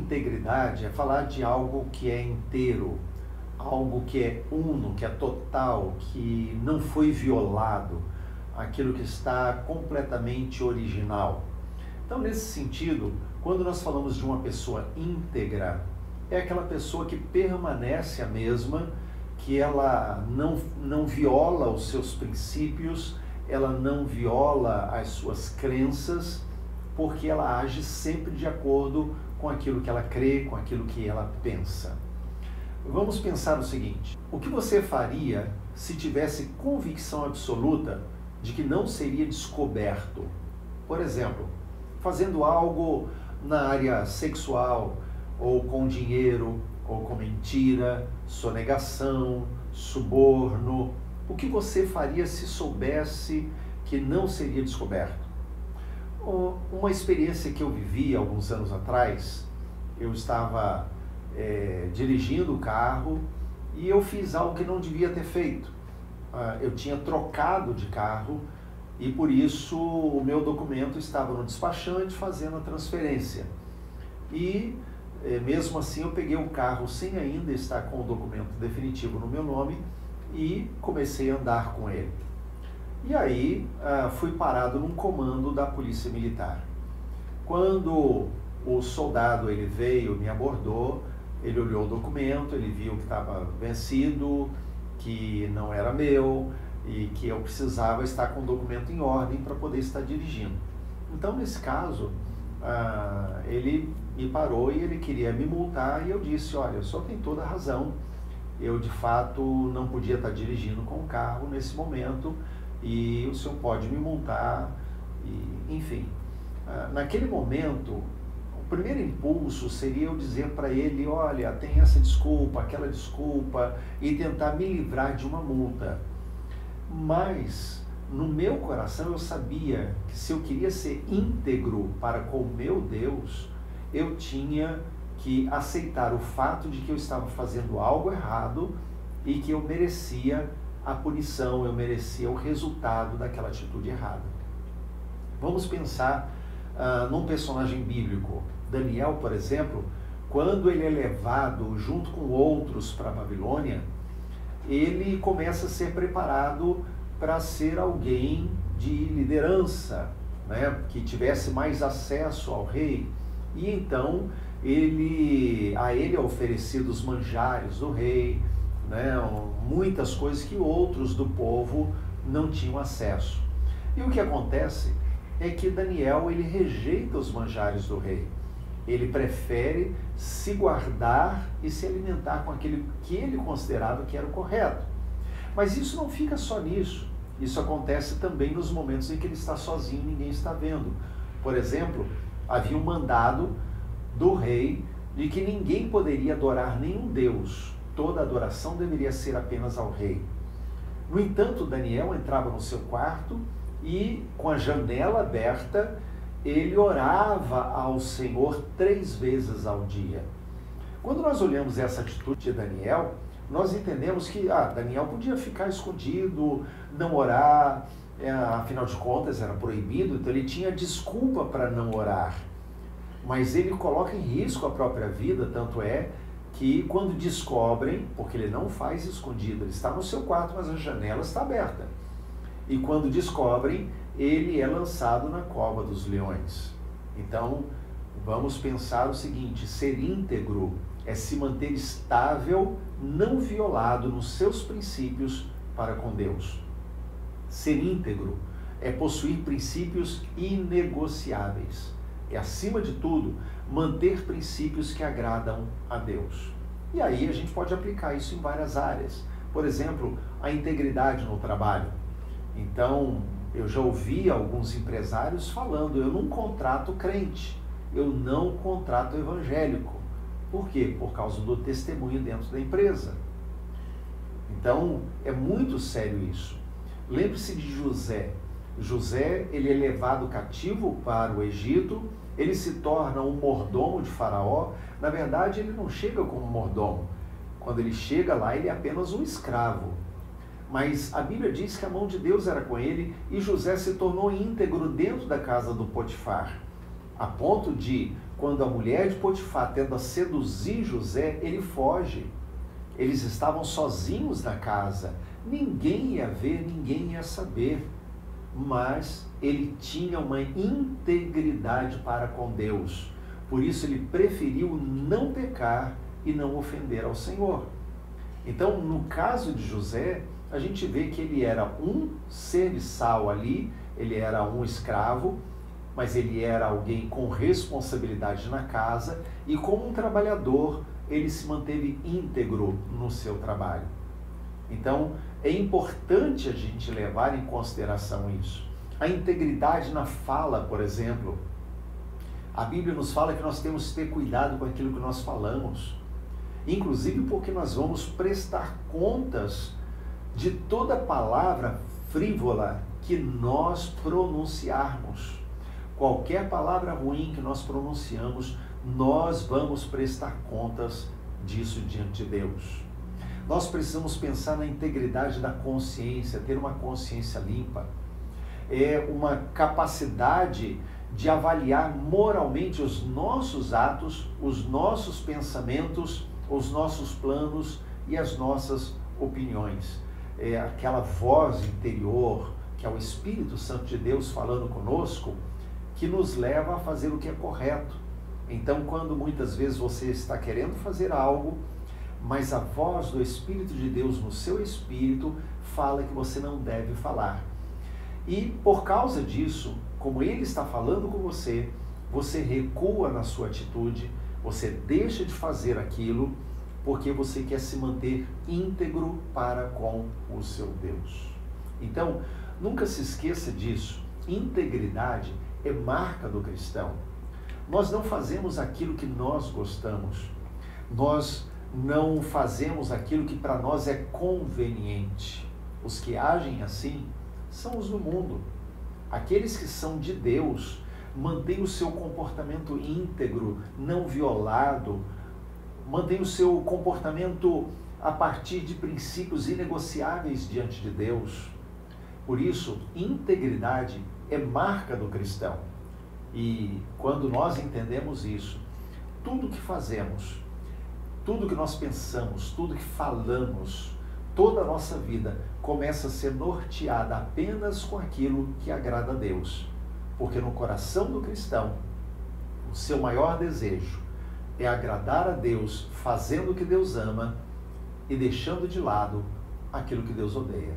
integridade é falar de algo que é inteiro, algo que é uno, que é total, que não foi violado, aquilo que está completamente original. Então, nesse sentido, quando nós falamos de uma pessoa íntegra, é aquela pessoa que permanece a mesma, que ela não viola os seus princípios, ela não viola as suas crenças, porque ela age sempre de acordo com aquilo que ela crê, com aquilo que ela pensa. Vamos pensar o seguinte: o que você faria se tivesse convicção absoluta de que não seria descoberto? Por exemplo, fazendo algo na área sexual, ou com dinheiro, ou com mentira, sonegação, suborno. O que você faria se soubesse que não seria descoberto? Uma experiência que eu vivi alguns anos atrás, eu estava dirigindo o carro e eu fiz algo que não devia ter feito. Eu tinha trocado de carro e por isso o meu documento estava no despachante fazendo a transferência. E mesmo assim eu peguei o carro sem ainda estar com o documento definitivo no meu nome e comecei a andar com ele. E aí fui parado num comando da Polícia Militar. Quando o soldado ele veio, me abordou, ele olhou o documento, ele viu que estava vencido, que não era meu e que eu precisava estar com o documento em ordem para poder estar dirigindo. Então, nesse caso, ele me parou e ele queria me multar e eu disse: olha, o senhor tem toda a razão, eu de fato não podia estar dirigindo com o carro nesse momento e o senhor pode me multar, e, enfim. Naquele momento, o primeiro impulso seria eu dizer para ele: olha, tem essa desculpa, aquela desculpa, e tentar me livrar de uma multa. Mas no meu coração eu sabia que se eu queria ser íntegro para com o meu Deus, eu tinha que aceitar o fato de que eu estava fazendo algo errado e que eu merecia a punição, eu merecia o resultado daquela atitude errada. Vamos pensar num personagem bíblico. Daniel, por exemplo, quando ele é levado junto com outros para a Babilônia, ele começa a ser preparado para ser alguém de liderança, né, que tivesse mais acesso ao rei. E então a ele é oferecido os manjares do rei, né, muitas coisas que outros do povo não tinham acesso. E o que acontece é que Daniel ele rejeita os manjares do rei. Ele prefere se guardar e se alimentar com aquilo que ele considerava que era o correto. Mas isso não fica só nisso. Isso acontece também nos momentos em que ele está sozinho e ninguém está vendo. Por exemplo, havia um mandado do rei de que ninguém poderia adorar nenhum deus. Toda adoração deveria ser apenas ao rei. No entanto, Daniel entrava no seu quarto e, com a janela aberta, ele orava ao Senhor 3 vezes ao dia. Quando nós olhamos essa atitude de Daniel, nós entendemos que Daniel podia ficar escondido, não orar, afinal de contas era proibido, então ele tinha desculpa para não orar. Mas ele coloca em risco a própria vida, tanto é que quando descobrem, porque ele não faz escondido, ele está no seu quarto, mas a janela está aberta. E quando descobrem, ele é lançado na cova dos leões. Então, vamos pensar o seguinte: ser íntegro é se manter estável, não violado nos seus princípios para com Deus. Ser íntegro é possuir princípios inegociáveis. É, acima de tudo, manter princípios que agradam a Deus. E aí a gente pode aplicar isso em várias áreas. Por exemplo, a integridade no trabalho. Então, eu já ouvi alguns empresários falando: eu não contrato crente, eu não contrato evangélico. Por quê? Por causa do testemunho dentro da empresa. Então, é muito sério isso. Lembre-se de José. José, ele é levado cativo para o Egito, ele se torna um mordomo de Faraó. Na verdade, ele não chega como mordomo. Quando ele chega lá, ele é apenas um escravo. Mas a Bíblia diz que a mão de Deus era com ele e José se tornou íntegro dentro da casa do Potifar, a ponto de, quando a mulher de Potifar tenta seduzir José, ele foge. Eles estavam sozinhos na casa, ninguém ia ver, ninguém ia saber, mas ele tinha uma integridade para com Deus. Por isso ele preferiu não pecar e não ofender ao Senhor. Então, no caso de José, a gente vê que ele era um serviçal ali, ele era um escravo, mas ele era alguém com responsabilidade na casa e como um trabalhador, ele se manteve íntegro no seu trabalho. Então, é importante a gente levar em consideração isso. A integridade na fala, por exemplo. A Bíblia nos fala que nós temos que ter cuidado com aquilo que nós falamos. Inclusive porque nós vamos prestar contas de toda palavra frívola que nós pronunciarmos. Qualquer palavra ruim que nós pronunciamos, nós vamos prestar contas disso diante de Deus. Nós precisamos pensar na integridade da consciência, ter uma consciência limpa. É uma capacidade de avaliar moralmente os nossos atos, os nossos pensamentos, os nossos planos e as nossas opiniões. É aquela voz interior, que é o Espírito Santo de Deus falando conosco, que nos leva a fazer o que é correto. Então, quando muitas vezes você está querendo fazer algo, mas a voz do Espírito de Deus no seu espírito fala que você não deve falar. E por causa disso, como Ele está falando com você, você recua na sua atitude, você deixa de fazer aquilo, porque você quer se manter íntegro para com o seu Deus. Então, nunca se esqueça disso. Integridade é marca do cristão. Nós não fazemos aquilo que nós gostamos. Nós não fazemos aquilo que para nós é conveniente. Os que agem assim são os do mundo. Aqueles que são de Deus mantêm o seu comportamento íntegro, não violado, mantêm o seu comportamento a partir de princípios inegociáveis diante de Deus. Por isso, integridade é marca do cristão. E quando nós entendemos isso, tudo que fazemos, tudo que nós pensamos, tudo que falamos, toda a nossa vida começa a ser norteada apenas com aquilo que agrada a Deus. Porque no coração do cristão, o seu maior desejo é agradar a Deus fazendo o que Deus ama e deixando de lado aquilo que Deus odeia.